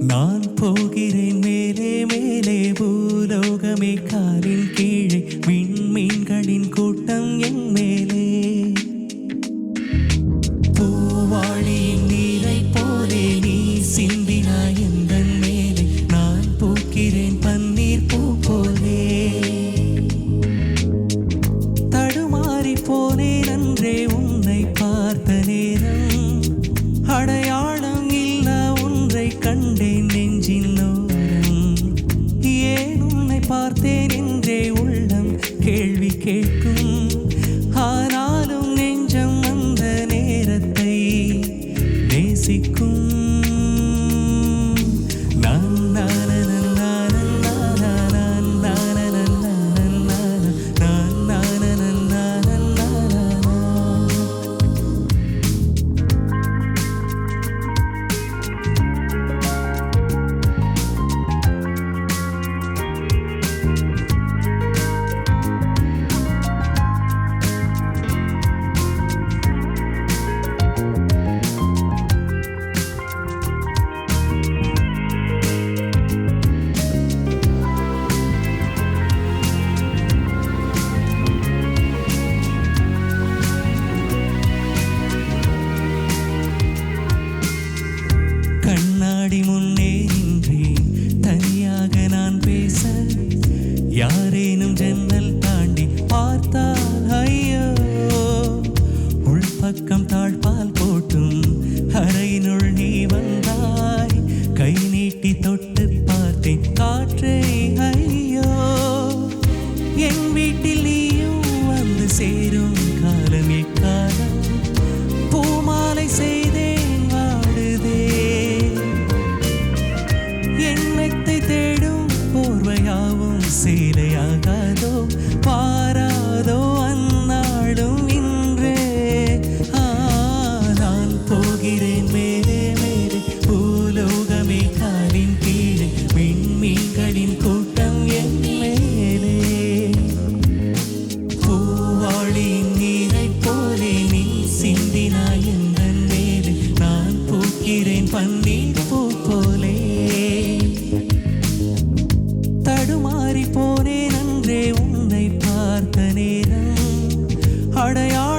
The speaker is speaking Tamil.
நான் போகிறேன் மேலே மேலே பூலோகமே காலின் கீழே விண்மீன்களின் கூட்டம் என் மேலே பூவாழியின் நீரை போலே நீ சிந்தினாய் எந்தன் மேலே நான் பூக்கிறேன் பன்னீர் பூ போலே தடுமாறி போனேன் அன்றே உன்னை பார்த்த நேரம் அடையாளம் இல்லா ஒன்றை கண்டேன் நெஞ்சின் ஓரம் ஏன் உன்னை பார்த்தேன் என்றே உள்ளம் கேள்வி கேட்கும் ஆனாலும் நெஞ்சம் அந்த நேரத்தை நேசிக்கும் கண்ணாடி முன்னே நின்றேன் தனியாக நான் பேச யாரேனும் ஜன்னல் தாண்டி பார்த்தால் ஐயோ உள்பக்கம் தாழ்பால் போட்டும் அறையினுள் நீ வந்தாய் கை நீட்டி தொட்டு பார்த்தேன் காற்றை ஐயோ என் வீட்டில் நீயும் வந்து சேரும் காலம் எக்காலம் பூமாலை செய்தேன் வாடுதே எண்ணத்தை தேடும் போர்வையாவும் சேலையாகாதோ பாராதோ அந்நாடும் இன்றே நான் போகிறேன் மேலே மேலே பூலோகமே காலின் கீழே விண்மீன்களின் கூட்டம் என் மேலே பூவாழியின் நீரை போலே நீ சிந்தினாய் எந்தன் மேலே நான் பூக்கிறேன் பன்னீர் பூ போலே தடுமாறி போனேன் அன்றே உன்னை பார்த்த நேரம் அடையாளம்